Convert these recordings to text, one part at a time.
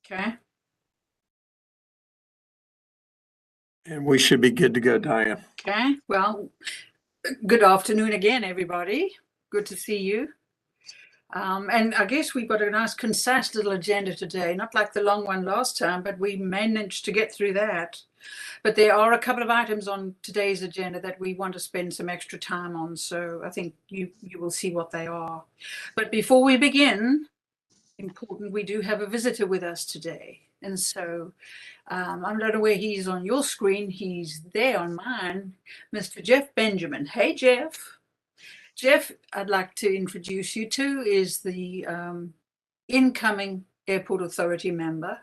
Okay. And we should be good to go, Diane. Okay. Well, good afternoon again, everybody. Good to see you. And I guess we've got a nice concise little agenda today, not like the long one last time, but we managed to get through that. But there are a couple of items on today's agenda that we want to spend some extra time on. So I think you will see what they are. But before we begin, important, we do have a visitor with us today. And so I don't know where he's on your screen. He's there on mine, Mr. Jeff Benjamin. Hey, Jeff. Jeff, I'd like to introduce you to is the incoming Airport Authority member,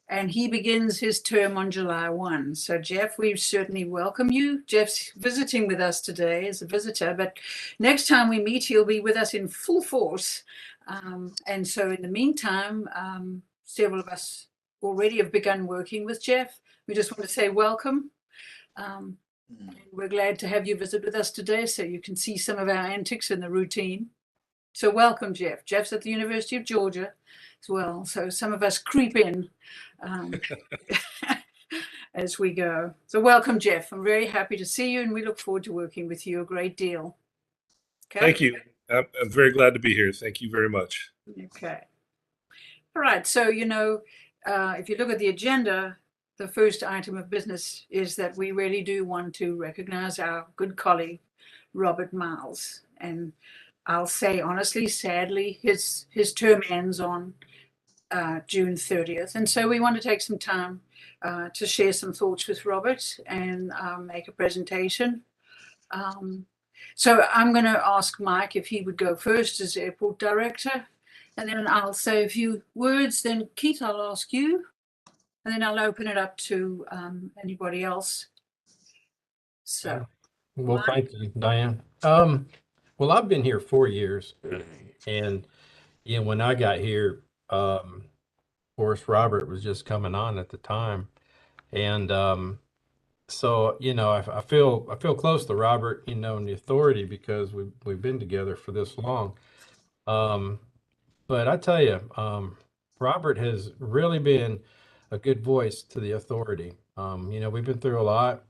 and he begins his term on July 1. So, Jeff, we certainly welcome you. Jeff's visiting with us today as a visitor, but next time we meet, he'll be with us in full force. And so in the meantime, several of us already have begun working with Jeff. We just want to say welcome. We're glad to have you visit with us today so you can see some of our antics in the routine. So welcome, Jeff. Jeff's at the University of Georgia as well. So some of us creep in as we go. So welcome, Jeff. I'm very happy to see you, and we look forward to working with you a great deal. Okay? Thank you. I'm very glad to be here. Thank you very much. Okay. All right. So, if you look at the agenda, the first item of business is that we really do want to recognize our good colleague, Robert Miles. And I'll say honestly, sadly, his term ends on June 30th. And so we want to take some time to share some thoughts with Robert and make a presentation. So I'm going to ask Mike if he would go first as airport director, and then I'll say a few words. Then Keith, I'll ask you, and then I'll open it up to anybody else. So, well, Mike? Thank you, Diane. Well, I've been here 4 years, and when I got here, of course, Robert was just coming on at the time, and so I feel close to Robert, and the authority because we've been together for this long. But I tell you, Robert has really been a good voice to the authority. We've been through a lot.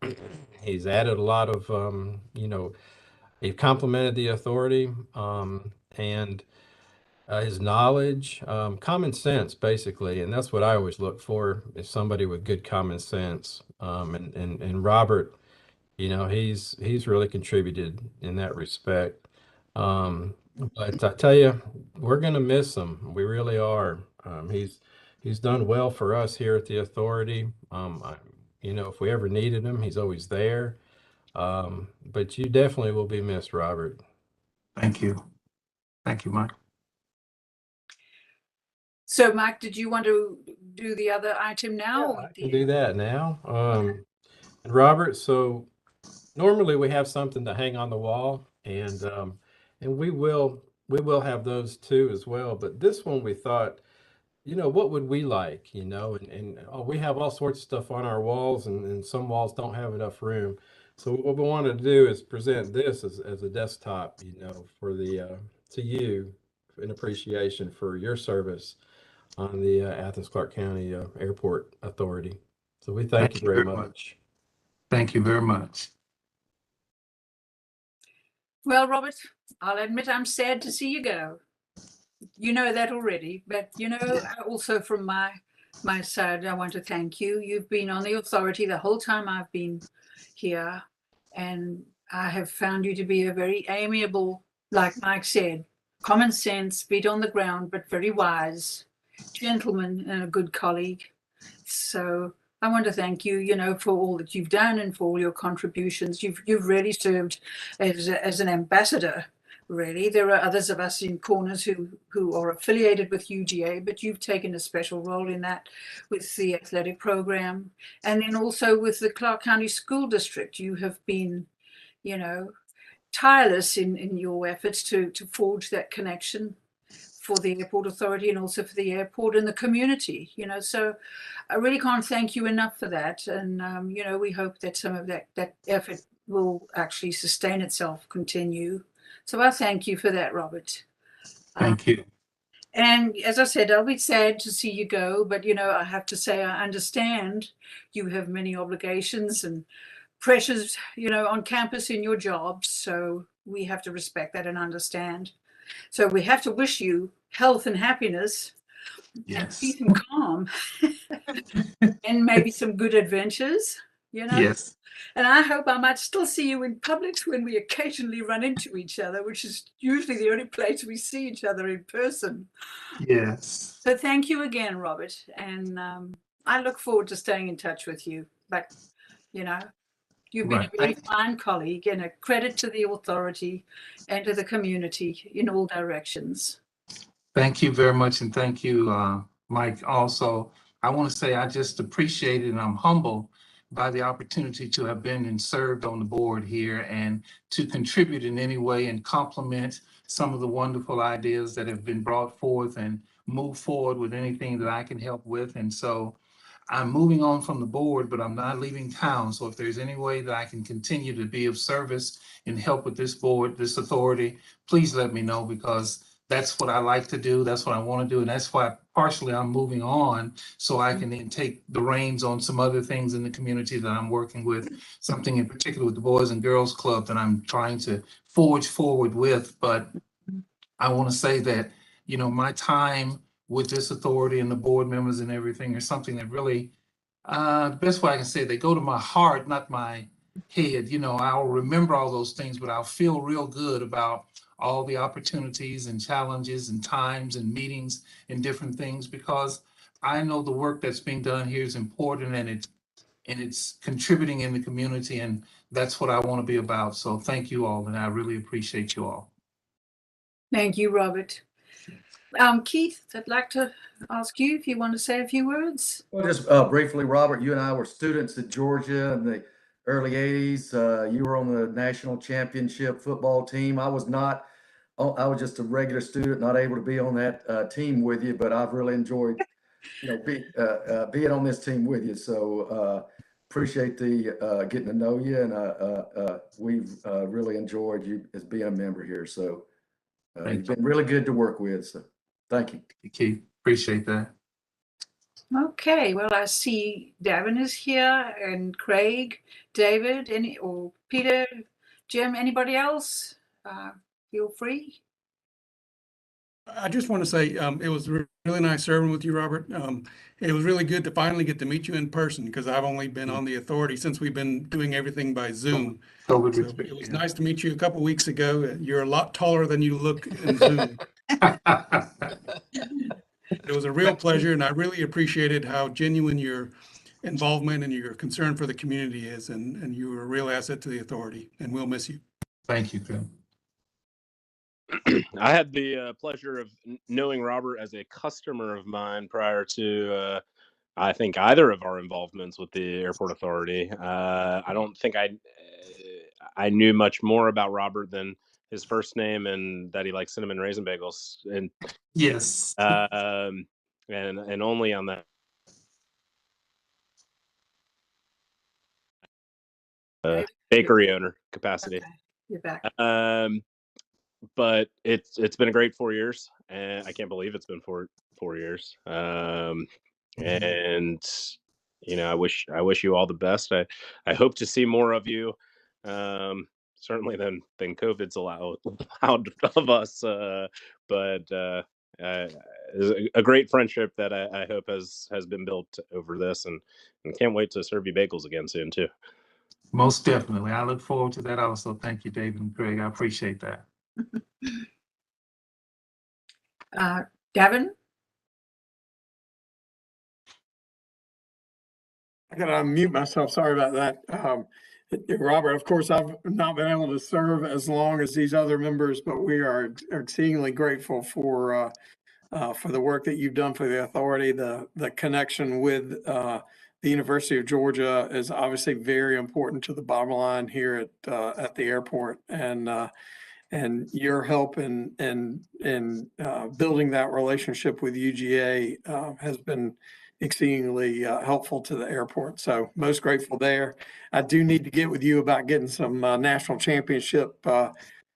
He's added a lot of, he complimented the authority and his knowledge, common sense, basically. And that's what I always look for, is somebody with good common sense. And Robert, he's really contributed in that respect. But I tell you, we're going to miss him. We really are. He's done well for us here at the authority. If we ever needed him, he's always there. But you definitely will be missed, Robert. Thank you. Thank you, Mike. So, Mike, did you want to do the other item now? Yeah, I can do that now. And Robert, so normally we have something to hang on the wall, and we will have those too as well. But this one we thought, what would we like, and we have all sorts of stuff on our walls, and some walls don't have enough room. So what we wanted to do is present this as a desktop, for the to you in appreciation for your service on the Athens-Clarke County Airport Authority. So we thank you very much. Thank you very much. Well, Robert, I'll admit I'm sad to see you go. You know that already, but also from my side, I want to thank you. You've been on the authority the whole time I've been here, and I have found you to be a very amiable, like Mike said, common sense, feet on the ground, but very wise gentleman and a good colleague. So I want to thank you, for all that you've done and for all your contributions. You've really served as an ambassador. Really, there are others of us in corners who are affiliated with UGA, but you've taken a special role in that with the athletic program, and then also with the Clarke County School District. You have been, tireless in your efforts to forge that connection for the Airport Authority and also for the airport and the community. So I really can't thank you enough for that. And we hope that some of that effort will actually sustain itself, continue. So I thank you for that, Robert. Thank you. And as I said, I'll be sad to see you go, but I have to say I understand you have many obligations and pressures, on campus in your jobs. So we have to respect that and understand. So we have to wish you health and happiness and Yes. peace and calm and maybe some good adventures, Yes. And I hope I might still see you in Publix when we occasionally run into each other, which is usually the only place we see each other in person. Yes. So thank you again, Robert. And I look forward to staying in touch with you. But, you've been Right. a very fine colleague and a credit to the authority and to the community in all directions. Thank you very much. And thank you, Mike. Also, I want to say I just appreciate it and I'm humbled by the opportunity to have been and served on the board here and to contribute in any way and complement some of the wonderful ideas that have been brought forth and move forward with anything that I can help with. And so I'm moving on from the board, but I'm not leaving town. So if there's any way that I can continue to be of service and help with this board, this authority, please let me know, because that's what I like to do. That's what I want to do. And that's why partially I'm moving on, so I can then take the reins on some other things in the community that I'm working with, something in particular with the Boys and Girls Club that I'm trying to forge forward with. But I want to say that, my time with this authority and the board members and everything is something that really, the best way I can say it, they go to my heart, not my head. I'll remember all those things, but I'll feel real good about all the opportunities and challenges and times and meetings and different things, because I know the work that's being done here is important, and it's contributing in the community, and that's what I want to be about. So thank you all, and I really appreciate you all. Thank you, Robert. Keith, I'd like to ask you if you want to say a few words. Well, just briefly, Robert, you and I were students at Georgia in the early 80s. You were on the national championship football team. I was not. I was just a regular student, not able to be on that team with you, but I've really enjoyed, being on this team with you. So appreciate the getting to know you, and we've really enjoyed you as being a member here. So you've been really good to work with. So thank you. Keith, appreciate that. Okay, well, I see Davin is here, and Craig, David, or Peter, Jim, anybody else? Feel free. I just want to say it was really nice serving with you, Robert. It was really good to finally get to meet you in person, because I've only been on the authority since we've been doing everything by Zoom. So it was nice to meet you a couple weeks ago. You're a lot taller than you look in Zoom. It was a real pleasure, and I really appreciated how genuine your involvement and your concern for the community is, and you were a real asset to the authority, and we'll miss you. Thank you, Phil. I had the pleasure of knowing Robert as a customer of mine prior to, I think, either of our involvements with the airport authority. I don't think I knew much more about Robert than his first name and that he likes cinnamon raisin bagels. And yes, and only on that bakery owner capacity. Okay, you're back. But it's been a great 4 years, and I can't believe it's been 4 years. And I wish you all the best. I hope to see more of you, certainly than COVID's allowed of us. But a great friendship that I hope has been built over this, and can't wait to serve you bagels again soon too. most definitely. I look forward to that also. Thank you, David and Greg. I appreciate that. Davin? I got to unmute myself. Sorry about that. Robert, of course, I've not been able to serve as long as these other members, but we are exceedingly grateful for the work that you've done for the authority. The connection with the University of Georgia is obviously very important to the bottom line here at the airport, and your help in building that relationship with UGA has been exceedingly helpful to the airport. So most grateful there. I do need to get with you about getting some national championship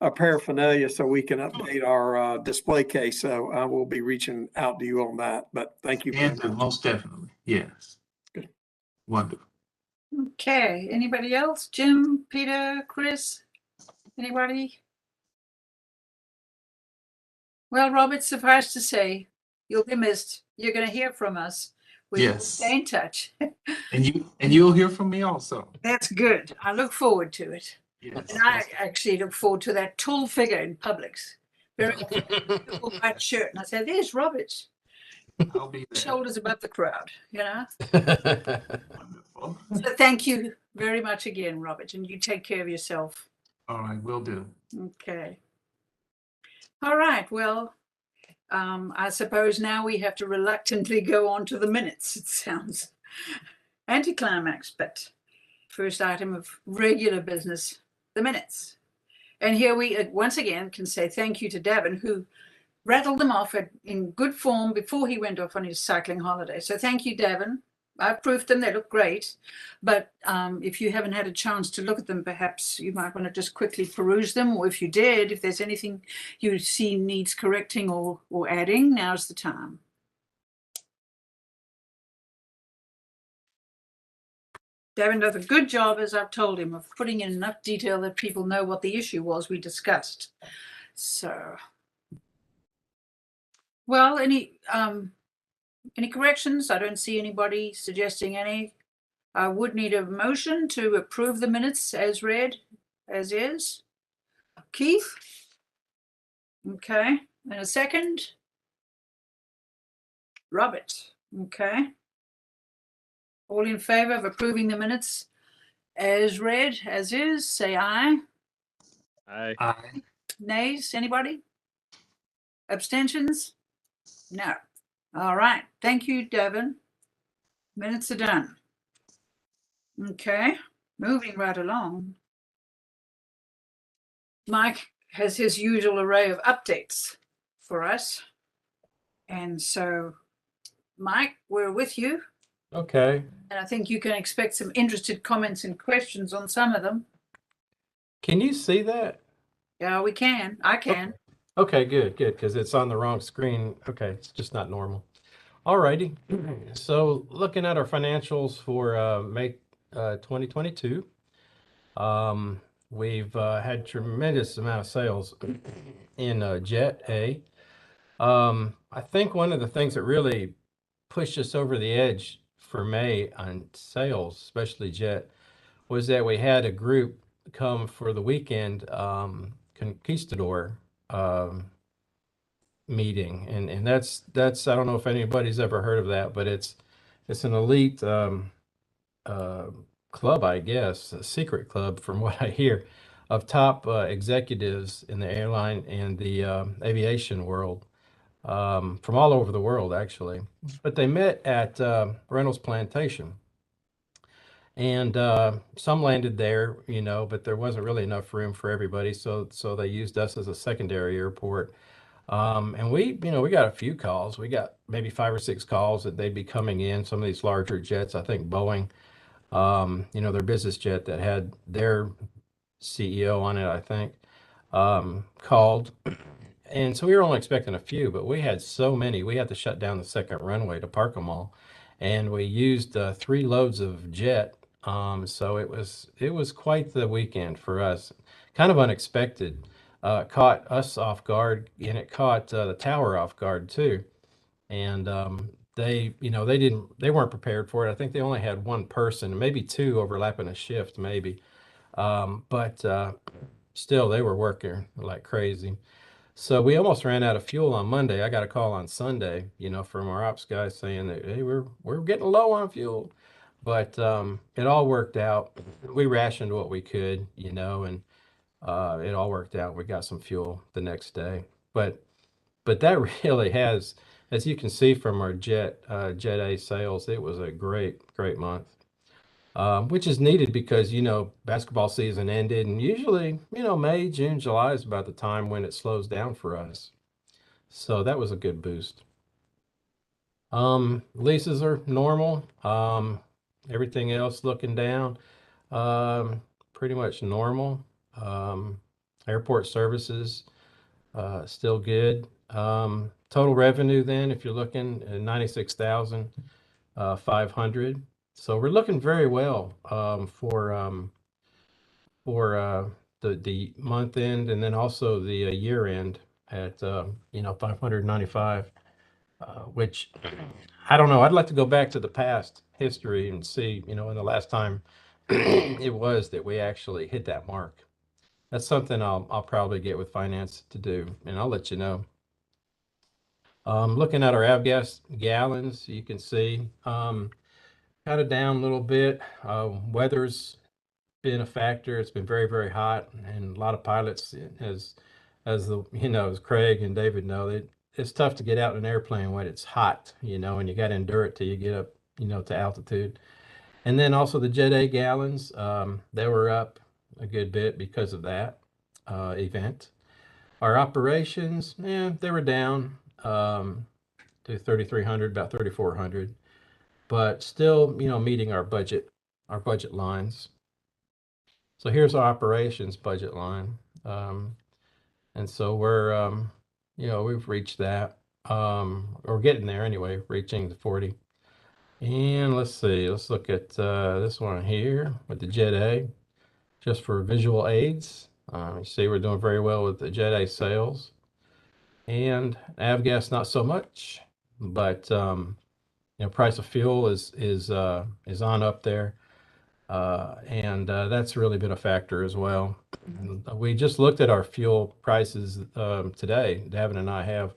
paraphernalia so we can update our display case. So I will be reaching out to you on that. But thank you very And much. most definitely, yes. Good. Wonderful. Okay, anybody else? Jim, Peter, Chris, anybody? Well, Robert, suffice to say, you'll be missed. You're going to hear from us. We will Yes. stay in touch. And you'll hear from me also. That's good. I look forward to it. Yes. And I actually look forward to that tall figure in Publix. Very beautiful white shirt. And I said, there's Robert. I'll be there. Shoulders above the crowd, you know? Wonderful. So thank you very much again, Robert. And you take care of yourself. All right, will do. Okay. All right. Well, I suppose now we have to reluctantly go on to the minutes. It sounds anticlimax, but first item of regular business, the minutes. And here we once again can say thank you to Davin, who rattled them off in good form before he went off on his cycling holiday. So thank you, Davin. I've proofed them. They look great. But if you haven't had a chance to look at them, perhaps you might want to just quickly peruse them. Or if you did, if there's anything you see needs correcting or adding, now's the time. Davin does a good job, as I've told him, of putting in enough detail that people know what the issue was we discussed. So, well, any corrections? I don't see anybody suggesting any. I would need a motion to approve the minutes as read, as is. Keith? Okay. And a second? Robert? Okay. All in favor of approving the minutes as read, as is, say aye. Aye. Aye. Nays? Anybody? Abstentions? No. All right. Thank you, Devin. Minutes are done. Okay. Moving right along. Mike has his usual array of updates for us. And so, Mike, we're with you. Okay. And I think you can expect some interested comments and questions on some of them. Can you see that? Yeah, we can. I can. Okay, good, because it's on the wrong screen. Okay, it's just not normal. All righty. So looking at our financials for May 2022, we've had tremendous amount of sales in Jet A. I think one of the things that really pushed us over the edge for May on sales, especially Jet, was that we had a group come for the weekend Conquistador meeting, and that's I don't know if anybody's ever heard of that, but it's an elite club, I guess, a secret club from what I hear, of top executives in the airline and the aviation world from all over the world, actually. But they met at Reynolds Plantation. And some landed there, but there wasn't really enough room for everybody, so they used us as a secondary airport. And we got a few calls. We got maybe 5 or 6 calls that they'd be coming in. Some of these larger jets, I think Boeing, their business jet that had their CEO on it, I think, called. And so we were only expecting a few, but we had so many. We had to shut down the second runway to park them all, and we used 3 loads of jet. So it was quite the weekend for us, kind of unexpected. Caught us off guard, and it caught the tower off guard too. And they weren't prepared for it. I think they only had 1 person, maybe 2 overlapping a shift, maybe. But still, they were working like crazy. So we almost ran out of fuel on Monday. I got a call on Sunday, from our ops guys saying that, hey, we're getting low on fuel. But it all worked out. We rationed what we could, and it all worked out. We got some fuel the next day. But that really has, as you can see from our Jet A sales, it was a great month. Which is needed because, basketball season ended, and usually, May, June, July is about the time when it slows down for us. So that was a good boost. Leases are normal. Everything else looking down, pretty much normal. Airport services, still good. Total revenue then, if you're looking at 96,500. So we're looking very well for the month end, and then also the year end at 595, which I don't know. I'd like to go back to the past history and see, in the last time it was that we actually hit that mark. That's something I'll probably get with finance to do, and I'll let you know. Looking at our avgas gallons, you can see kind of down a little bit. Weather's been a factor. It's been very, very hot, and a lot of pilots, as Craig and David know, it's tough to get out in an airplane when it's hot, and you got to endure it till you get up, to altitude. And then also the Jet A gallons, they were up a good bit because of that event. Our operations, they were down to 3,300, about 3,400, but still, meeting our budget lines. So here's our operations budget line. And so we've reached that. Or getting there anyway, reaching the 40. And let's see, let's look at this one here with the Jet A, just for visual aids. You see we're doing very well with the Jet A sales. And avgas not so much, but price of fuel is on up there. And that's really been a factor as well. We just looked at our fuel prices today. Davin and I have,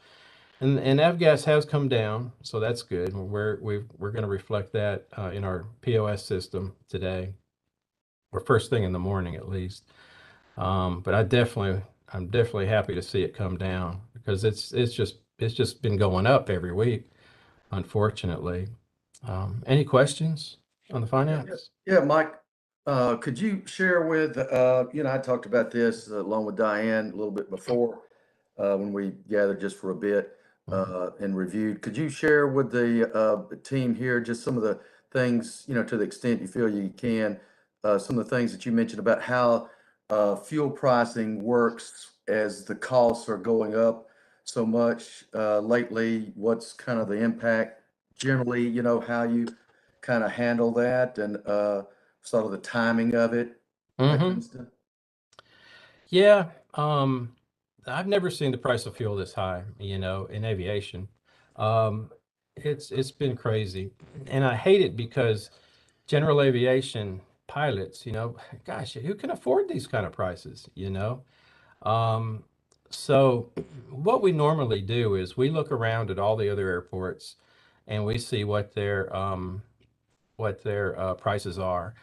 and avgas has come down, so that's good. We're going to reflect that in our POS system today, or first thing in the morning at least. But I'm definitely happy to see it come down, because it's just been going up every week, unfortunately. Any questions on the finance? Yeah, Mike, could you share with, I talked about this along with Diane a little bit before, when we gathered just for a bit, and reviewed. Could you share with the team here just some of the things, to the extent you feel you can, some of the things that you mentioned about how fuel pricing works as the costs are going up so much lately? What's kind of the impact generally, how you kind of handle that, and sort of the timing of it, that kind of stuff? Yeah. I've never seen the price of fuel this high, in aviation. It's been crazy, and I hate it because general aviation pilots, gosh, who can afford these kind of prices, So what we normally do is we look around at all the other airports, and we see what their prices are.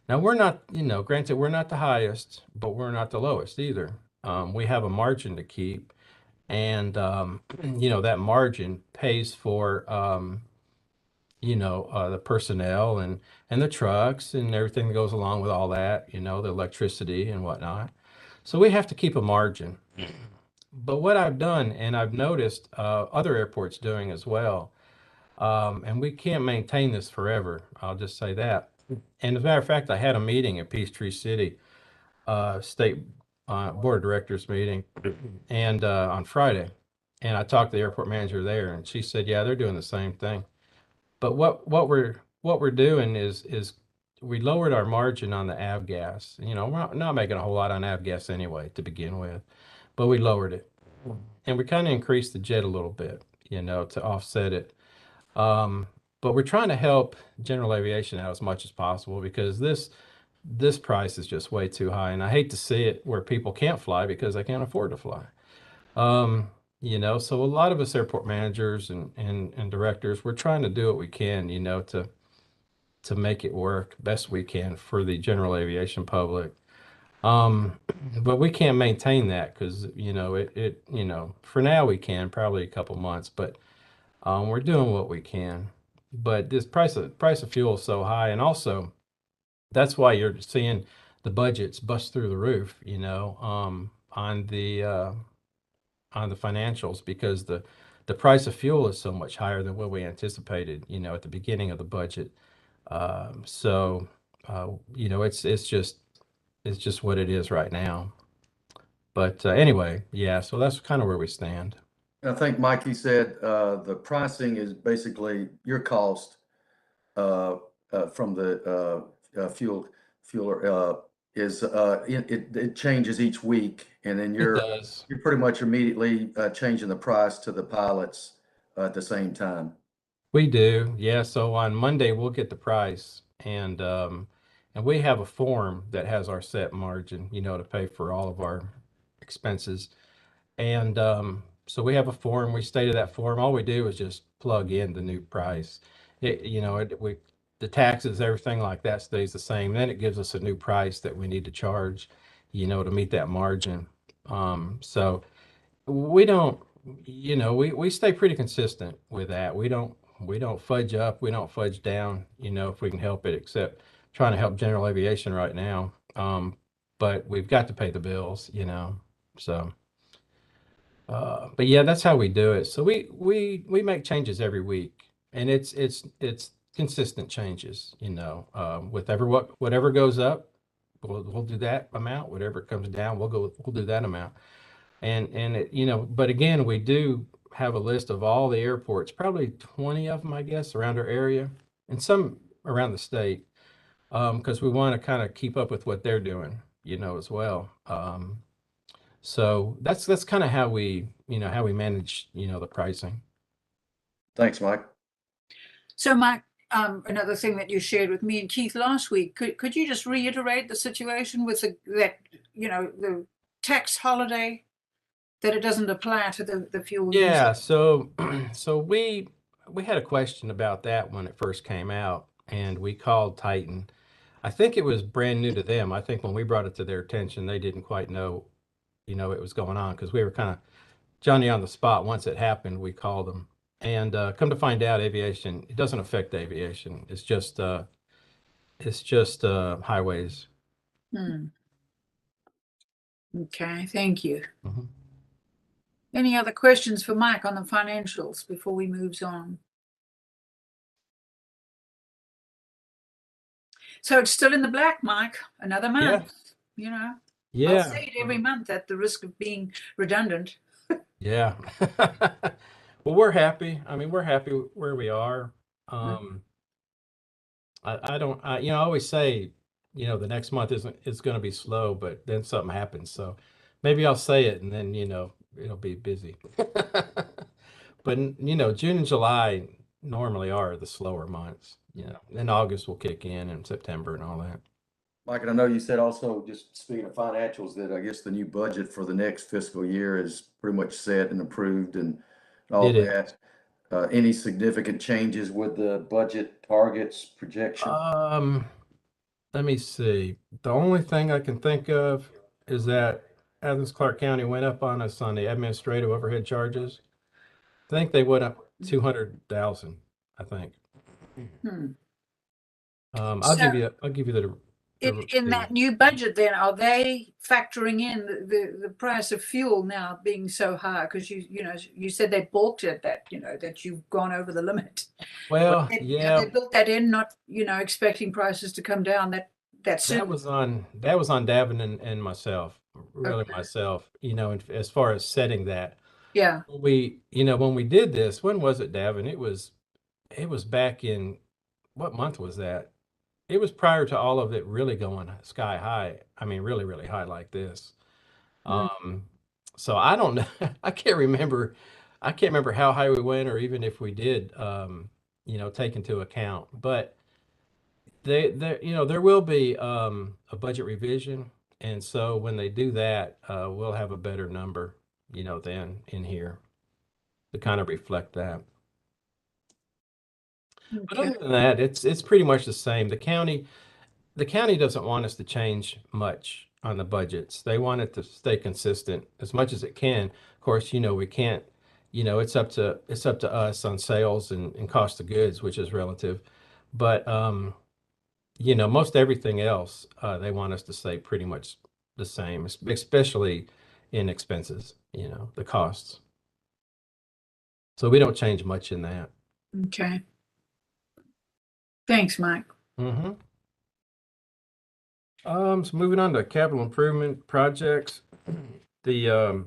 Now, we're not, granted, we're not the highest, but we're not the lowest either. We have a margin to keep, and that margin pays for the personnel and the trucks and everything that goes along with all that, the electricity and whatnot. So we have to keep a margin. But what I've done, and I've noticed other airports doing as well, and we can't maintain this forever, I'll just say that. And as a matter of fact, I had a meeting at Peachtree City State Board of Directors meeting, and on Friday, and I talked to the airport manager there, and she said, yeah, they're doing the same thing. But what we're doing is we lowered our margin on the avgas. We're not making a whole lot on avgas anyway to begin with, but we lowered it, and we kind of increased the jet a little bit, to offset it. But we're trying to help general aviation out as much as possible, because this price is just way too high, and I hate to see it where people can't fly because they can't afford to fly. So a lot of us airport managers and directors, we're trying to do what we can, to make it work best we can for the general aviation public. But we can't maintain that because, for now we can, probably a couple months, but we're doing what we can. But this price of fuel is so high, and also that's why you're seeing the budgets bust through the roof, on the financials, because the price of fuel is so much higher than what we anticipated, at the beginning of the budget. It's just what it is right now. But anyway, yeah, so that's kind of where we stand. I think Mike, you said the pricing is basically your cost from the fueler is it changes each week, and then It does. you're pretty much immediately changing the price to the pilots at the same time. We do, yeah. So on Monday we'll get the price, and we have a form that has our set margin, to pay for all of our expenses. And so we have a form. We stated that form. All we do is just plug in the new price. The taxes, everything like that stays the same. Then it gives us a new price that we need to charge, to meet that margin. So we don't, we stay pretty consistent with that. We don't fudge up, we don't fudge down, if we can help it, except trying to help general aviation right now. But we've got to pay the bills, so. But yeah, that's how we do it. So we make changes every week, and it's consistent changes. With whatever goes up, we'll do that amount. Whatever comes down, we'll do that amount. And but again, we do have a list of all the airports, probably 20 of them, I guess, around our area, and some around the state, because we want to kind of keep up with what they're doing, as well. So that's kind of how we manage, the pricing. Thanks, Mike. So, Mike, another thing that you shared with me and Keith last week, could you just reiterate the situation with the tax holiday, that it doesn't apply to the fuel use? Yeah, so we had a question about that when it first came out, and we called Titan. I think it was brand new to them. I think when we brought it to their attention, they didn't quite know, it was going on, because we were kind of Johnny on the spot. Once it happened, we called them, and come to find out, aviation, it doesn't affect aviation. It's just highways. Okay, thank you. Mhm. Any other questions for Mike on the financials before we move on? So it's still in the black, Mike. Another month. I'll Yeah. say it every month at the risk of being redundant. Yeah. Well, we're happy. I mean, we're happy where we are. I always say, the next month is going to be slow, but then something happens. So maybe I'll say it, and then, it'll be busy. But, June and July normally are the slower months, then August will kick in, and September and all that. Mike, and I know you said also, just speaking of financials, that I guess the new budget for the next fiscal year is pretty much set and approved and all It is. that. Any significant changes with the budget targets projection? Let me see. The only thing I can think of is that Athens-Clarke County went up on us on the administrative overhead charges. I think they went up 200,000, I think. I'll give you the In that new budget, then, are they factoring in the price of fuel now being so high? Because you said they balked at that, that you've gone over the limit. Well, Have yeah, they built that in, not expecting prices to come down that soon? that was on Davin and myself, really. Okay. Myself, and as far as setting that. Yeah. When we did this, when was it, Davin? It was back in, what month was that? It was prior to all of it really going sky high. I mean, really, really high like this. So I don't know. I can't remember how high we went, or even if we did, take into account. But there will be a budget revision, and so when they do that, we'll have a better number, then in here to kind of reflect that. But Okay. other than that, it's pretty much the same. The county doesn't want us to change much on the budgets. They want it to stay consistent as much as it can. Of course, we can't, it's up to us on sales and cost of goods, which is relative. But most everything else, they want us to stay pretty much the same, especially in expenses, the costs. So we don't change much in that. Okay. Thanks, Mike. So moving on to capital improvement projects. The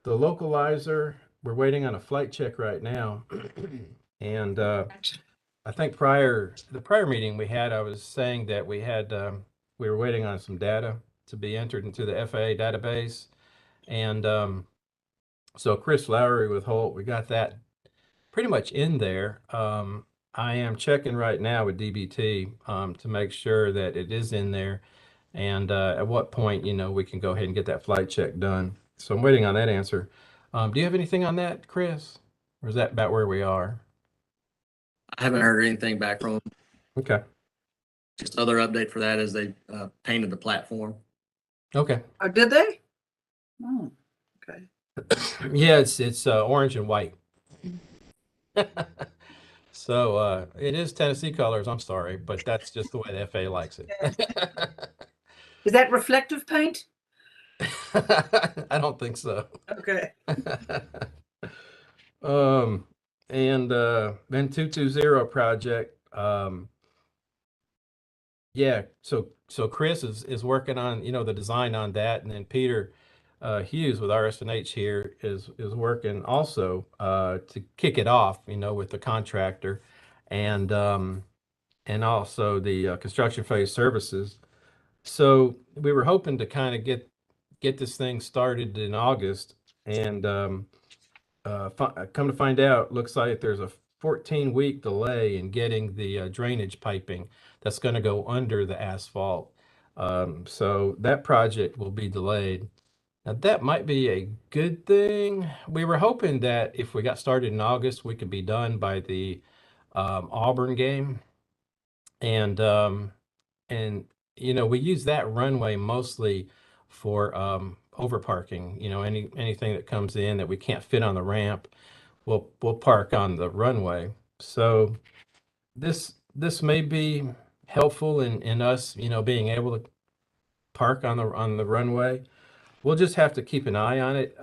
localizer, we're waiting on a flight check right now. And I think the prior meeting we had, I was saying that we were waiting on some data to be entered into the FAA database. And so Chris Lowry with Holt, we got that pretty much in there. I am checking right now with DBT to make sure that it is in there. And at what point, we can go ahead and get that flight check done. So I'm waiting on that answer. Do you have anything on that, Chris? Or is that about where we are? I haven't heard anything back from them. Okay. Just other update for that is they painted the platform. Okay. Oh, did they? Oh, okay. Yeah, it's orange and white. So it is Tennessee colors. I'm sorry, but that's just the way the FAA likes it. Is that reflective paint? I don't think so. Okay. And then 220 project. Yeah, so Chris is working on, the design on that, and then Peter Hughes with RS&H here is working also to kick it off, with the contractor and also the construction phase services. So we were hoping to kind of get this thing started in August, and come to find out, looks like there's a 14-week delay in getting the drainage piping that's going to go under the asphalt. So that project will be delayed. Now, that might be a good thing. We were hoping that if we got started in August, we could be done by the Auburn game. And we use that runway mostly for over parking. Anything that comes in that we can't fit on the ramp, we'll park on the runway. So this may be helpful in us, being able to park on the runway. We'll just have to keep an eye on it,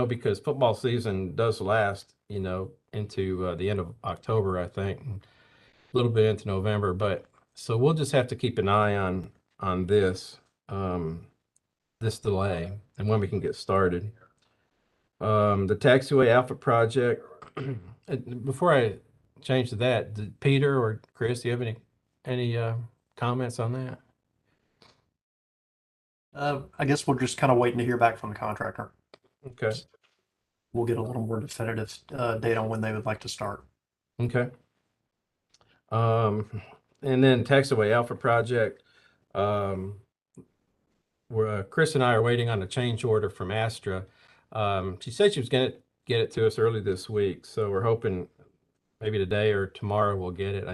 because football season does last, into the end of October, I think, and a little bit into November. But so we'll just have to keep an eye on this delay and when we can get started. The taxiway alpha project. Before I change to that, did Peter or Chris, do you have any comments on that? I guess we're just kind of waiting to hear back from the contractor. Okay. We'll get a little more definitive date on when they would like to start. Okay. And then taxiway alpha project. Where Chris and I are waiting on a change order from Astra. She said she was going to get it to us early this week, so we're hoping maybe today or tomorrow we'll get it.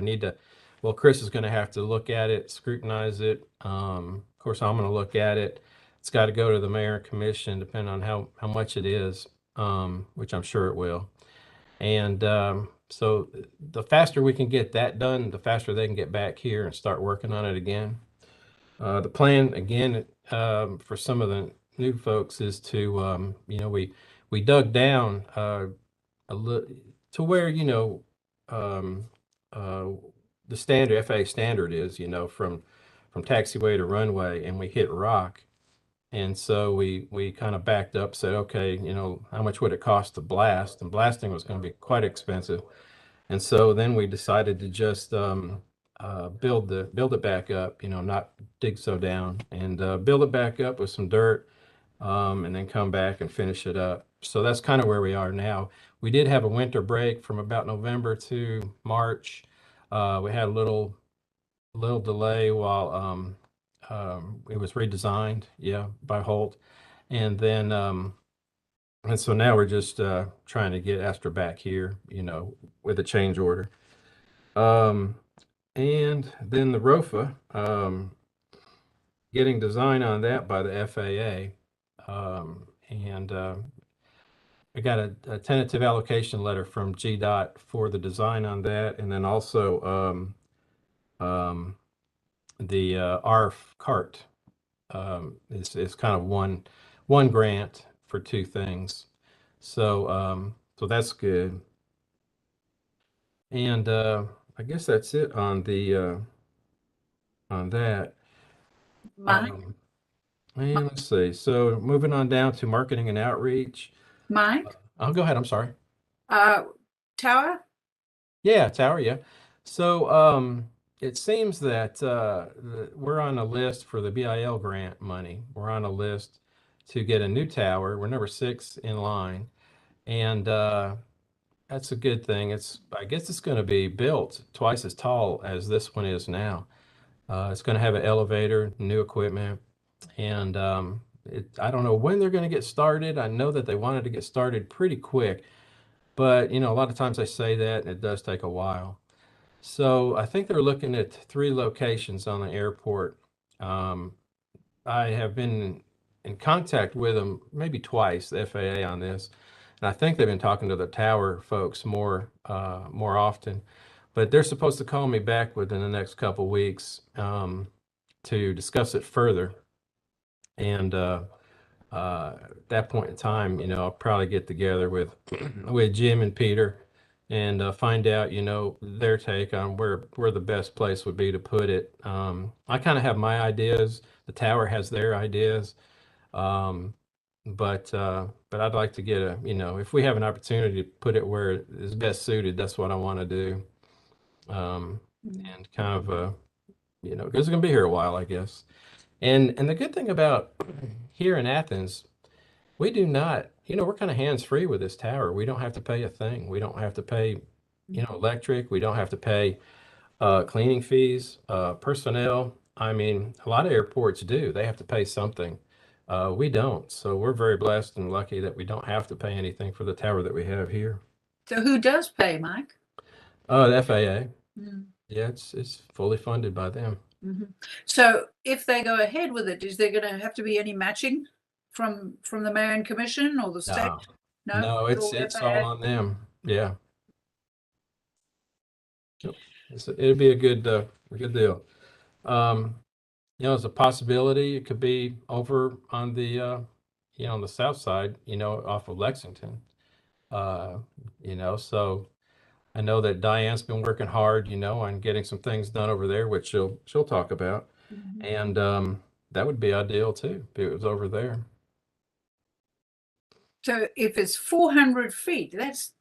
Chris is going to have to look at it, scrutinize it. Of course, I'm going to look at it. It's got to go to the mayor and commission, depending on how much it is, which I'm sure it will. And so the faster we can get that done, the faster they can get back here and start working on it again. The plan, again, for some of the new folks is to, we dug down a little to where, the standard FAA standard is, from taxiway to runway, and we hit rock. And so we kind of backed up, said, okay, how much would it cost to blast? And blasting was going to be quite expensive. And so then we decided to just build it back up, not dig so down, and build it back up with some dirt, and then come back and finish it up. So that's kind of where we are now. We did have a winter break from about November to March. We had a little delay while it was redesigned, by Holt, and then and so now we're just trying to get Astra back here, with a change order. And then the ROFA, getting design on that by the FAA. And I got a tentative allocation letter from GDOT for the design on that. And then also the ARF CART is kind of one grant for two things. So so that's good. And I guess that's it on the on that. Mike, And let's see. So moving on down to marketing and outreach. Mike, I'll go ahead. I'm sorry. Tower? Yeah, Tower, yeah. So it seems that we're on a list for the BIL grant money. We're on a list to get a new tower. We're number 6 in line. And that's a good thing. I guess it's going to be built twice as tall as this one is now. It's going to have an elevator, new equipment, and I don't know when they're going to get started. I know that they wanted to get started pretty quick, but a lot of times they say that, and it does take a while. So I think they're looking at 3 locations on the airport. I have been in contact with them maybe twice, the FAA, on this, and I think they've been talking to the tower folks more often. But they're supposed to call me back within the next couple weeks to discuss it further. And at that point in time, I'll probably get together with with Jim and Peter and find out, their take on where the best place would be to put it. I kind of have my ideas. The tower has their ideas. But I'd like to get if we have an opportunity to put it where it is best suited, that's what I want to do. And kind of, because it's going to be here a while, I guess. And the good thing about here in Athens, we do not, we're kind of hands-free with this tower. We don't have to pay a thing. We don't have to pay, electric. We don't have to pay cleaning fees, personnel. I mean, a lot of airports do. They have to pay something. We don't. So we're very blessed and lucky that we don't have to pay anything for the tower that we have here. So who does pay, Mike? The FAA. Mm. Yeah, it's fully funded by them. Mm-hmm. So if they go ahead with it, is there going to have to be any matching from the mayor and commission or the state? No, it's all on them. Yeah. It'd be a good deal. There's a possibility it could be over on the on the south side, off of Lexington. So I know that Diane's been working hard, on getting some things done over there, which she'll talk about. Mm-hmm. And that would be ideal too, if it was over there. So if it's 400 feet, that's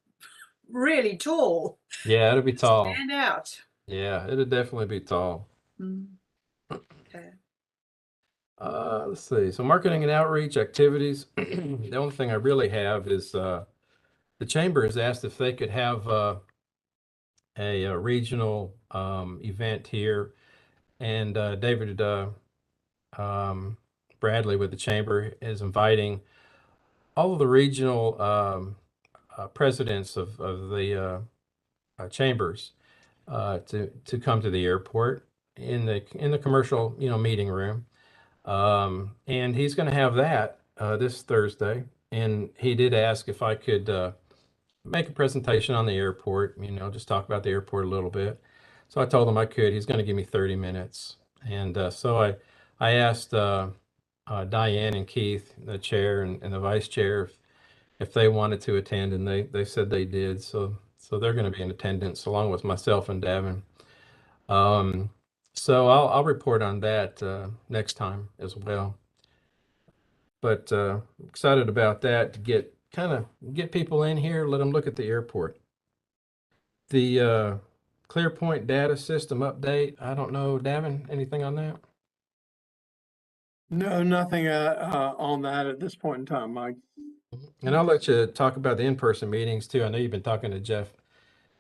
really tall. Yeah, it'll be tall. Stand out. Yeah, it'll definitely be tall. Mm. Okay. Let's see. So marketing and outreach activities. The only thing I really have is the chamber has asked if they could have a regional event here, and David Bradley with the chamber is inviting all of the regional presidents of the chambers to come to the airport in the commercial meeting room. And he's going to have that this Thursday. And he did ask if I could make a presentation on the airport, just talk about the airport a little bit. So I told him I could. He's going to give me 30 minutes. And so I asked Diane and Keith, the chair and the vice chair, if they wanted to attend, and they said they did. So they're going to be in attendance along with myself and Davin. So I'll report on that next time as well. But excited about that to get people in here, let them look at the airport. The ClearPoint data system update. I don't know, Davin, anything on that? No, nothing on that at this point in time, Mike. And I'll let you talk about the in-person meetings too. I know you've been talking to Jeff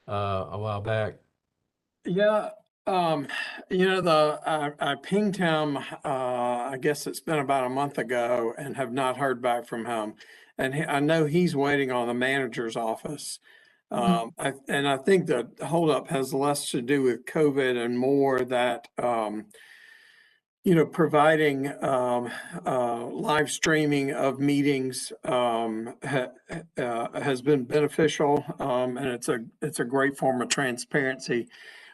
a while back. Yeah, I pinged him, I guess it's been about a month ago, and have not heard back from him. And I know he's waiting on the manager's office. I think the holdup has less to do with COVID and more that, providing live streaming of meetings has been beneficial, and it's a great form of transparency.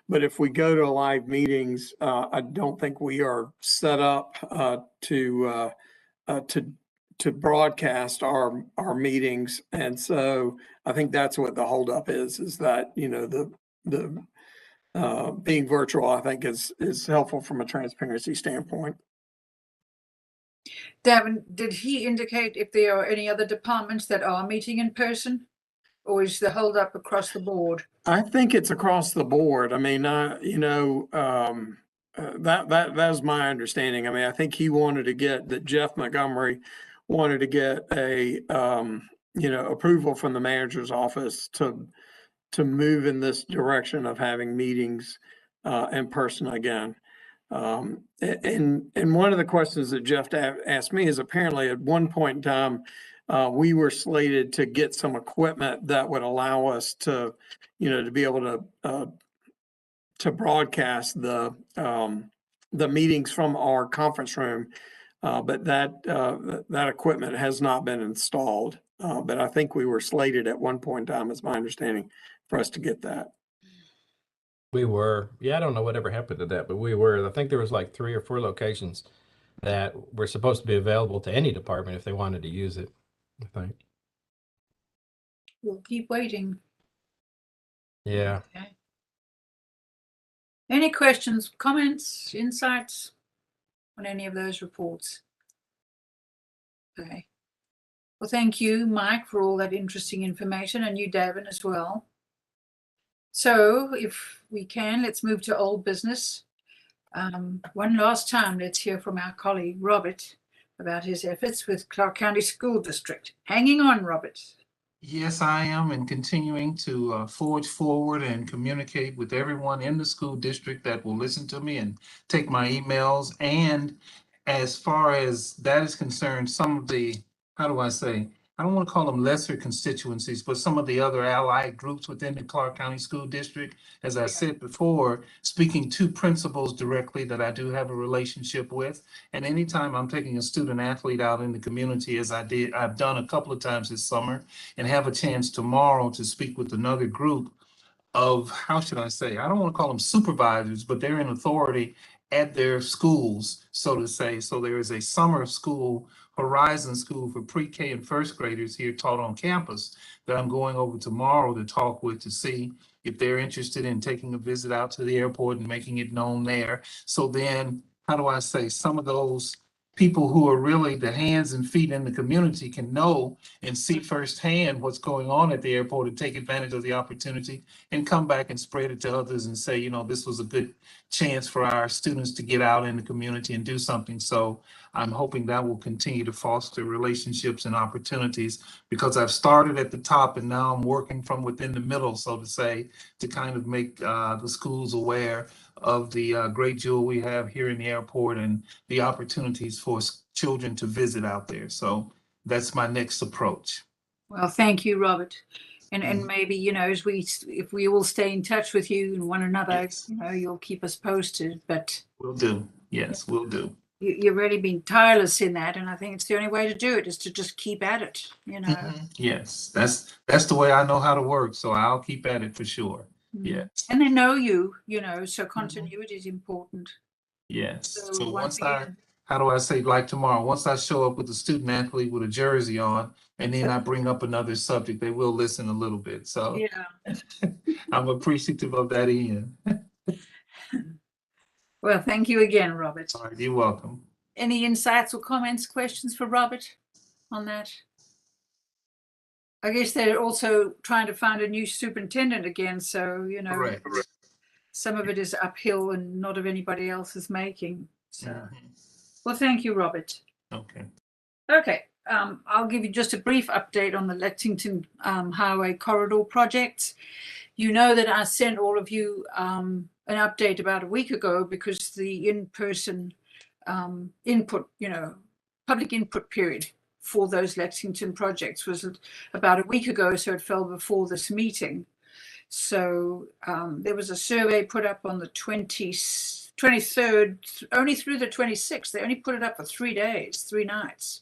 But if we go to live meetings, I don't think we are set up to broadcast our meetings, and so I think that's what the holdup is that the being virtual, I think, is helpful from a transparency standpoint. Davin, did he indicate if there are any other departments that are meeting in person? Or is the hold up across the board? I think it's across the board. I mean, that's my understanding. I mean, I think he wanted to get that Jeff Montgomery wanted to get a, approval from the manager's office to move in this direction of having meetings, in person again. And one of the questions that Jeff asked me is apparently at one point in time, we were slated to get some equipment that would allow us to, to be able to broadcast the meetings from our conference room. But that equipment has not been installed. But I think we were slated at one point in time, is my understanding, for us to get that. We were. Yeah, I don't know whatever happened to that, but we were. I think there was like 3 or 4 locations that were supposed to be available to any department if they wanted to use it, I think. We'll keep waiting. Yeah. Okay. Any questions, comments, insights on any of those reports? Okay. Well, thank you, Mike, for all that interesting information, and you, Davin, as well. So if we can, let's move to old business. One last time, let's hear from our colleague, Robert, about his efforts with Clarke County School District. Hanging on, Robert. Yes, I am, and continuing to forge forward and communicate with everyone in the school district that will listen to me and take my emails. And as far as that is concerned, some of the, how do I say, I don't want to call them lesser constituencies, but some of the other allied groups within the Clarke County School District, as I said before, speaking to principals directly that I do have a relationship with. And anytime I'm taking a student athlete out in the community, as I've done a couple of times this summer, and have a chance tomorrow to speak with another group of, how should I say, I don't want to call them supervisors, but they're in authority at their schools, so to say. So there is a summer school, Horizon School for pre-K and first graders here taught on campus that I'm going over tomorrow to talk with, to see if they're interested in taking a visit out to the airport and making it known there. So then, how do I say, some of those people who are really the hands and feet in the community can know and see firsthand what's going on at the airport and take advantage of the opportunity and come back and spread it to others and say, this was a good chance for our students to get out in the community and do something. So I'm hoping that will continue to foster relationships and opportunities, because I've started at the top and now I'm working from within the middle, so to say, to kind of make the schools aware of the great jewel we have here in the airport and the opportunities for children to visit out there. So that's my next approach. Well, thank you, Robert. And maybe, as if we all stay in touch with you and one another, Yes. you'll keep us posted. But Will do. Yes, will do. You've really been tireless in that, and I think it's the only way to do it, is to just keep at it. Yes, that's the way I know how to work. So I'll keep at it for sure. Yes. And they know you, so continuity is important. Yes. So So once once again, how do I say, like tomorrow, once I show up with a student athlete with a jersey on, and then I bring up another subject, they will listen a little bit. So yeah. I'm appreciative of that, Ian. Well, thank you again, Robert. All right, you're welcome. Any insights or comments, questions for Robert on that? I guess they're also trying to find a new superintendent again. So, Correct. some of it is uphill and not of anybody else's making. So, well, thank you, Robert. Okay. Okay. I'll give you just a brief update on the Lexington Highway Corridor project. You know that I sent all of you an update about a week ago, because the in-person input, public input period for those Lexington projects was about a week ago, so it fell before this meeting. So there was a survey put up on the 23rd, only through the 26th. They only put it up for 3 days, 3 nights.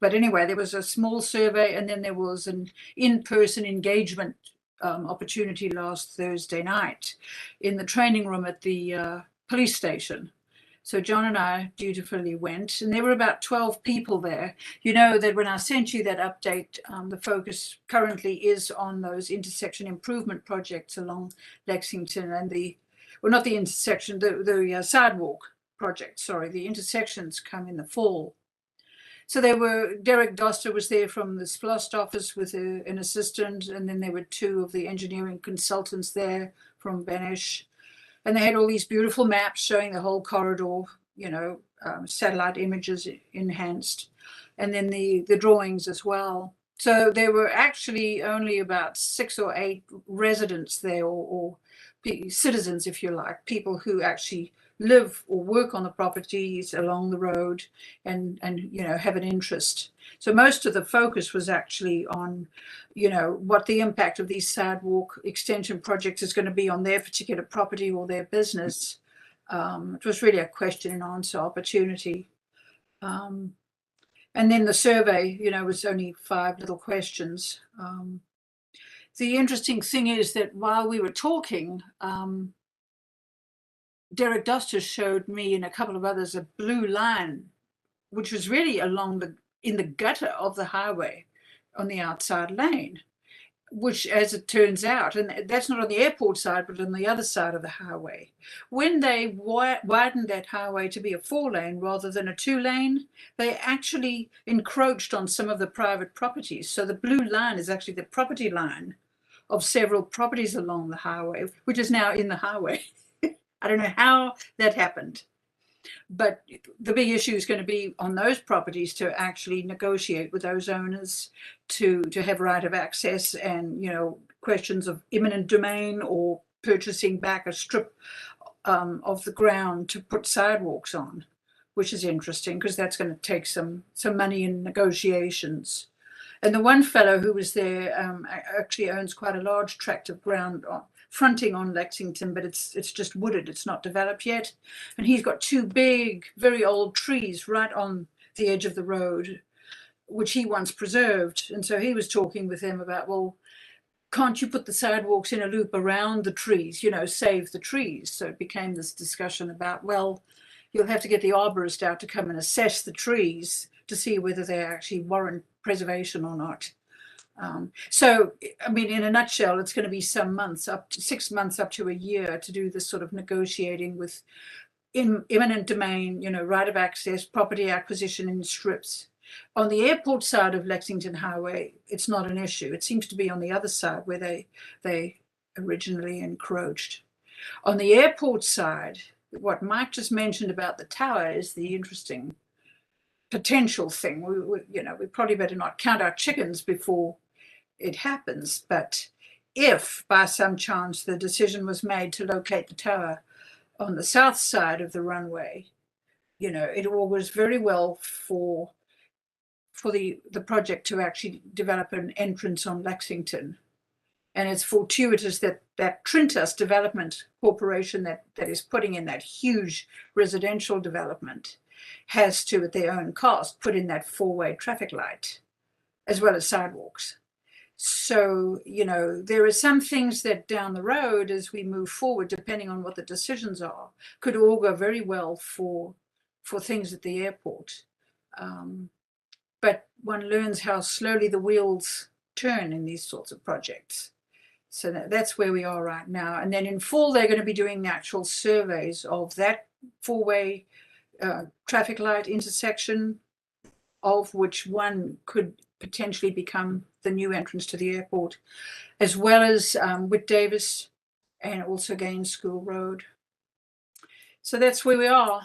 But anyway, there was a small survey, and then there was an in-person engagement opportunity last Thursday night in the training room at the police station. So John and I dutifully went, and there were about 12 people there. You know that when I sent you that update, the focus currently is on those intersection improvement projects along Lexington and not the intersection, the sidewalk project, sorry, the intersections come in the fall. So Derek Doster was there from the Splost office with an assistant, and then there were two of the engineering consultants there from Benesh. And they had all these beautiful maps showing the whole corridor, satellite images enhanced, and then the drawings as well. So there were actually only about 6 or 8 residents there, or citizens, if you like, people who actually live or work on the properties along the road and have an interest. So most of the focus was actually on, what the impact of these sidewalk extension projects is going to be on their particular property or their business. It was really a question and answer opportunity. And then the survey, was only 5 little questions. The interesting thing is that while we were talking, Derek Doster showed me and a couple of others a blue line, which was really in the gutter of the highway on the outside lane, which, as it turns out, and that's not on the airport side, but on the other side of the highway. When they widened that highway to be a 4-lane rather than a 2-lane, they actually encroached on some of the private properties. So the blue line is actually the property line of several properties along the highway, which is now in the highway. I don't know how that happened, but the big issue is going to be on those properties to actually negotiate with those owners to have right of access and, questions of eminent domain or purchasing back a strip of the ground to put sidewalks on, which is interesting because that's going to take some money in negotiations. And the one fellow who was there actually owns quite a large tract of ground fronting on Lexington, but it's just wooded, it's not developed yet. And he's got 2 big, very old trees right on the edge of the road, which he once preserved. And so he was talking with them about, well, can't you put the sidewalks in a loop around the trees, save the trees? So it became this discussion about, well, you'll have to get the arborist out to come and assess the trees to see whether they actually warrant preservation or not. So, I mean, in a nutshell, it's going to be some months, up to 6 months, up to a year, to do this sort of negotiating with eminent domain, right of access, property acquisition in strips. On the airport side of Lexington Highway, it's not an issue. It seems to be on the other side where they originally encroached. On the airport side, what Mike just mentioned about the tower is the interesting potential thing. We probably better not count our chickens before it happens, but if by some chance the decision was made to locate the tower on the south side of the runway, it augurs very well for the project to actually develop an entrance on Lexington. And it's fortuitous that Trintas Development Corporation that is putting in that huge residential development has to, at their own cost, put in that 4-way traffic light as well as sidewalks. So, there are some things that down the road, as we move forward, depending on what the decisions are, could augur very well for things at the airport. But one learns how slowly the wheels turn in these sorts of projects. So that's where we are right now. And then in fall, they're going to be doing actual surveys of that 4-way traffic light intersection, of which one could potentially become the new entrance to the airport, as well as Whit Davis and also Gaines School Road. So that's where we are.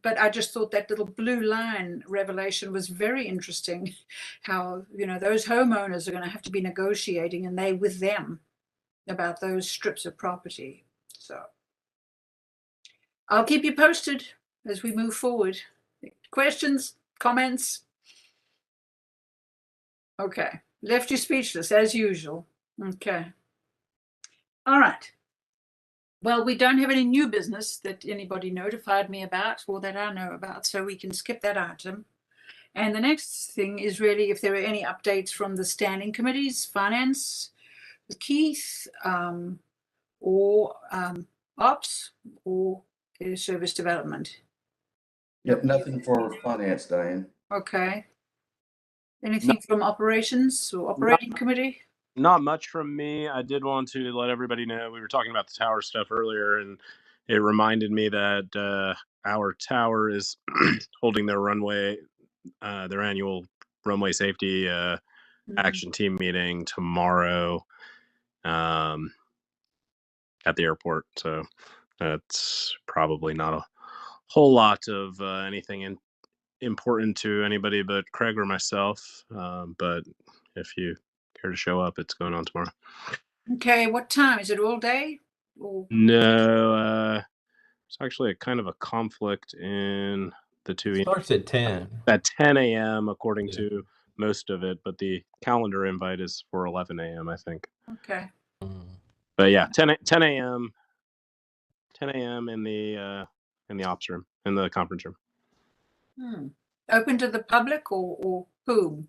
But I just thought that little blue line revelation was very interesting, how, those homeowners are going to have to be negotiating, and they with them, about those strips of property. So I'll keep you posted as we move forward. Questions, comments? Okay, left you speechless as usual. Okay. All right. Well, we don't have any new business that anybody notified me about or that I know about, so we can skip that item. And the next thing is really if there are any updates from the standing committees, finance with Keith, or ops, or service development. Yep, nothing for finance, Diane. Okay. Anything from operations or operating committee? Not much from me. I did want to let everybody know we were talking about the tower stuff earlier, and it reminded me that our tower is holding their runway their annual runway safety action team meeting tomorrow at the airport. So that's probably not a whole lot of anything important to anybody but Craig or myself. But if you care to show up, it's going on tomorrow. Okay, what time? Is it all day? Or... No, it's actually a kind of a conflict in the two. It starts at 10. At 10 a.m. according Yeah. to most of it, but the calendar invite is for 11 a.m. I think. Okay. But yeah, 10 a.m. 10 a.m. in the ops room, in the conference room. Open to the public or whom?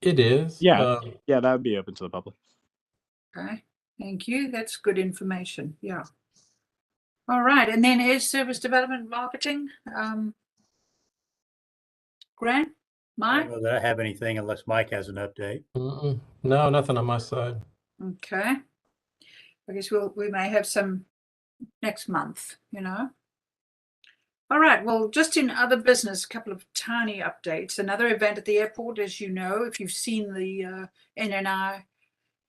It is. Yeah, yeah, that would be open to the public. Okay, thank you. That's good information. Yeah. All right, and then is service development marketing. Grant, I Mike. don't know that I have anything unless Mike has an update. No, nothing on my side. Okay. I guess we may have some next month, you know. All right, well, just in other business, a couple of tiny updates. Another event at the airport, as you know, if you've seen the NNI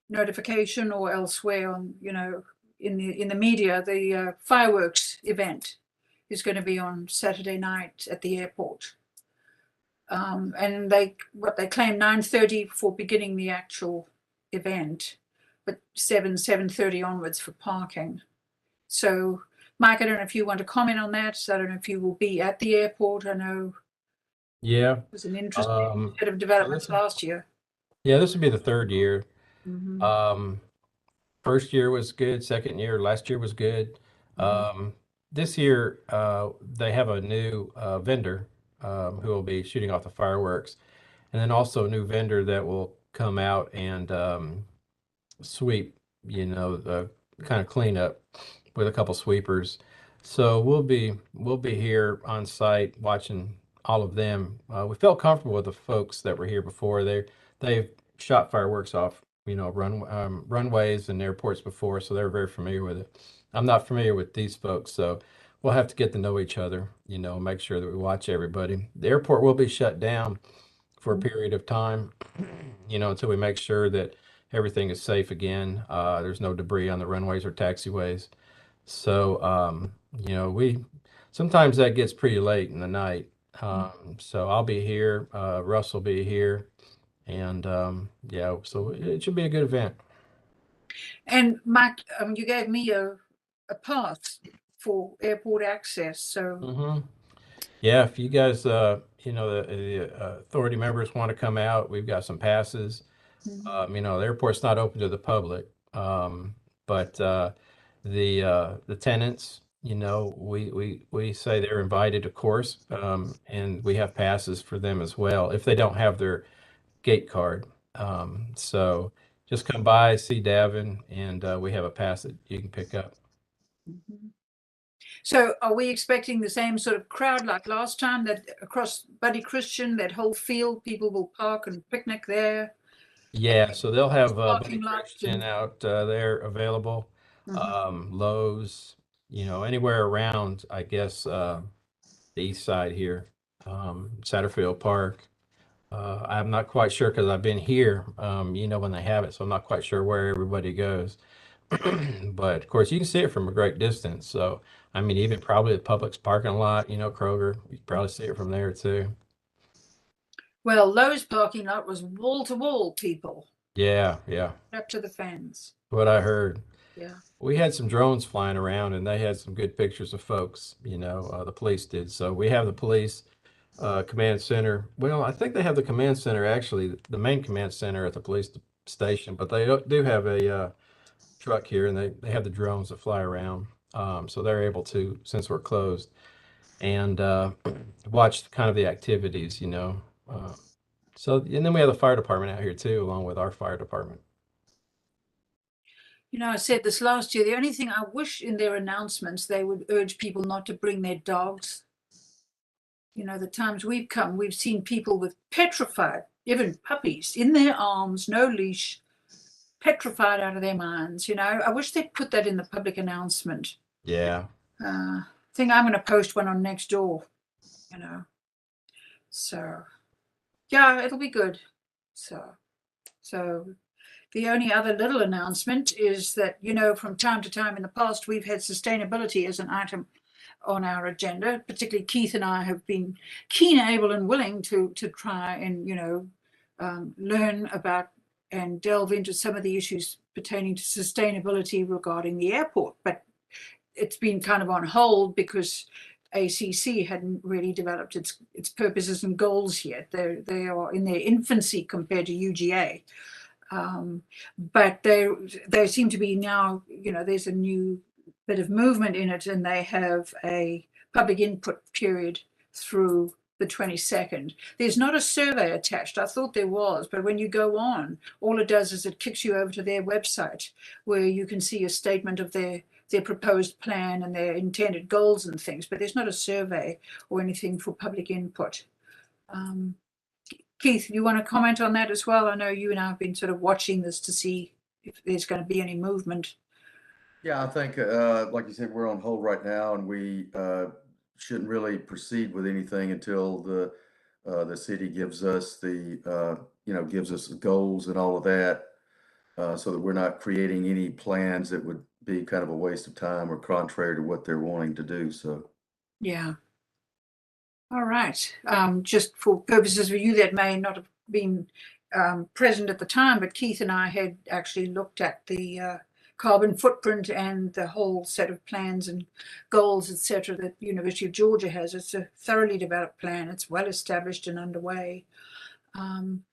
notification or elsewhere on, you know, in the media, the fireworks event is going to be on Saturday night at the airport. And they claim 9:30 for beginning the actual event, but 7:30 onwards for parking. So, Mike, I don't know if you want to comment on that. So I don't know if you will be at the airport. I know Yeah. it was an interesting set of developments last year. Yeah, this would be the third year. Mm-hmm. First year was good. Second year, last year was good. This year, they have a new vendor who will be shooting off the fireworks, and then also a new vendor that will come out and sweep, you know, the kind of cleanup with a couple sweepers. So we'll be here on site watching all of them. We felt comfortable with the folks that were here before. They've shot fireworks off, you know, runways and airports before, so they're very familiar with it. I'm not familiar with these folks, so we'll have to get to know each other, you know, make sure that we watch everybody. The airport will be shut down for a period of time, you know, until we make sure that everything is safe again. There's no debris on the runways or taxiways. So, you know, sometimes that gets pretty late in the night. So I'll be here, Russ will be here, and yeah, so it should be a good event. And Mike, you gave me a pass for airport access. So yeah, if you guys, you know, the authority members want to come out, we've got some passes. You know, the airport's not open to the public, but the tenants, you know, we say they're invited, of course, and we have passes for them as well if they don't have their gate card. So just come by, see Davin, and we have a pass that you can pick up. So are we expecting the same sort of crowd like last time, that across Buddy Christian, that whole field, people will park and picnic there? Yeah, so they'll have Buddy Parking lots Christian and out there available. Lowe's, you know, anywhere around, I guess, the east side here, Satterfield Park. I'm not quite sure because I've been here, you know, when they have it, so I'm not quite sure where everybody goes. But of course, you can see it from a great distance. So, I mean, even probably the Publix parking lot, you know, Kroger, you can probably see it from there too. well, Lowe's parking lot was wall to wall people, Yeah, up to the fence. what I heard. Yeah. We had some drones flying around and they had some good pictures of folks, you know, the police did. So we have the police command center. Well, I think they have the command center, actually, the main command center at the police station, but they do have a truck here and they have the drones that fly around. So they're able to, since we're closed, and watch kind of the activities, you know. So, and then we have the fire department out here too, along with our fire department. You know, I said this last year, the only thing I wish in their announcements, they would urge people not to bring their dogs. You know, the times we've come, we've seen people with petrified, even puppies, in their arms, no leash, petrified out of their minds. You know, I wish they'd put that in the public announcement. Yeah. I think I'm going to post one on Nextdoor, you know. So yeah, it'll be good. So the only other little announcement is that, you know, from time to time in the past, we've had sustainability as an item on our agenda. Particularly Keith and I have been keen, able and willing to try and, you know, learn about and delve into some of the issues pertaining to sustainability regarding the airport. But it's been kind of on hold because ACC hadn't really developed its purposes and goals yet. They are in their infancy compared to UGA. But they seem to be now, you know, there's a new bit of movement in it, and they have a public input period through the 22nd. There's not a survey attached. I thought there was, but when you go on, all it does is it kicks you over to their website where you can see a statement of their proposed plan and their intended goals and things, but there's not a survey or anything for public input. Keith, you want to comment on that as well? I know you and I have been sort of watching this to see if there's going to be any movement. Yeah, I think, like you said, we're on hold right now, and we shouldn't really proceed with anything until the city gives us gives us goals and all of that, so that we're not creating any plans that would be kind of a waste of time or contrary to what they're wanting to do. So, yeah. All right. Just for purposes of you that may not have been present at the time, but Keith and I had actually looked at the carbon footprint and the whole set of plans and goals, etc., that University of Georgia has. It's a thoroughly developed plan. It's well established and underway. And,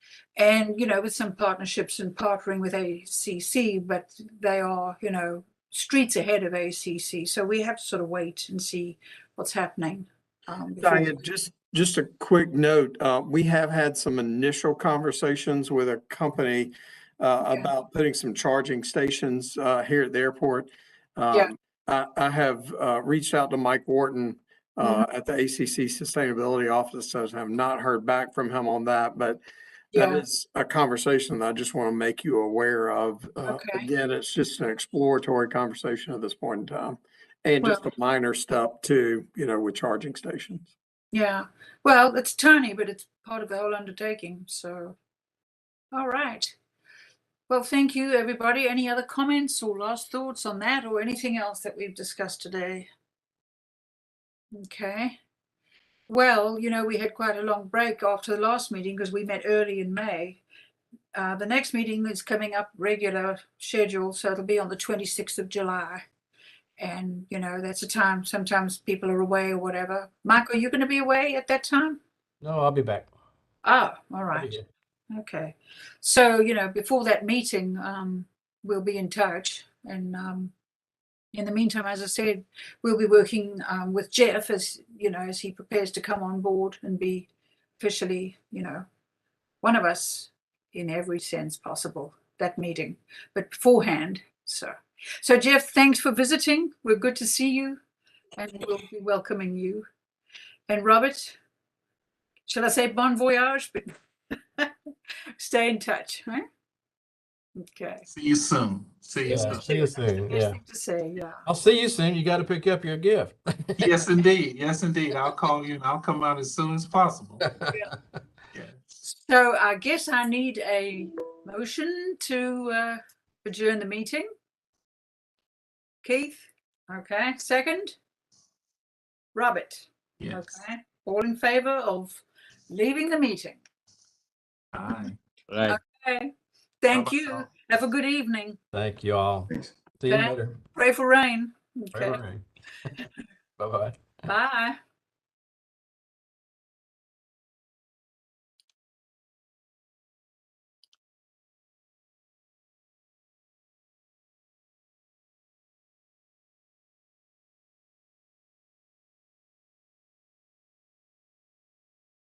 you know, with some partnerships and partnering with ACC, but they are, you know, streets ahead of ACC. So we have to sort of wait and see what's happening. Diane, just a quick note. We have had some initial conversations with a company about putting some charging stations here at the airport. I have reached out to Mike Wharton at the ACC Sustainability Office. So I have not heard back from him on that, but that is a conversation that I just want to make you aware of. Again, it's just an exploratory conversation at this point in time. And just a minor step too, you know, with charging stations. Yeah. Well, it's tiny, but it's part of the whole undertaking. So, all right. Well, thank you, everybody. Any other comments or last thoughts on that or anything else that we've discussed today? Okay. Well, you know, we had quite a long break after the last meeting because we met early in May. The next meeting is coming up regular schedule, so it'll be on the 26th of July. And, you know, that's a time sometimes people are away or whatever. Mike, are you going to be away at that time? No, I'll be back. Oh, all right. Okay. So, you know, before that meeting, we'll be in touch. And in the meantime, as I said, we'll be working with Jeff as, you know, as he prepares to come on board and be officially, you know, one of us in every sense possible, that meeting, but beforehand. So Jeff, thanks for visiting. We're good to see you and we'll be welcoming you. And Robert, shall I say bon voyage? But stay in touch, right? Okay. See you soon. See you soon. See you soon. Yeah. To say, yeah. I'll see you soon. You got to pick up your gift. Yes, indeed. Yes, indeed. I'll call you and I'll come out as soon as possible. Yeah. So I guess I need a motion to adjourn the meeting. Keith? Okay. Second? Robert? Yes. Okay. All in favor of leaving the meeting? Aye. Right. Okay. Thank you. Have a good evening. Thank you all. thanks. See you later. Pray for rain. Pray Okay. for rain. Bye-bye. Bye.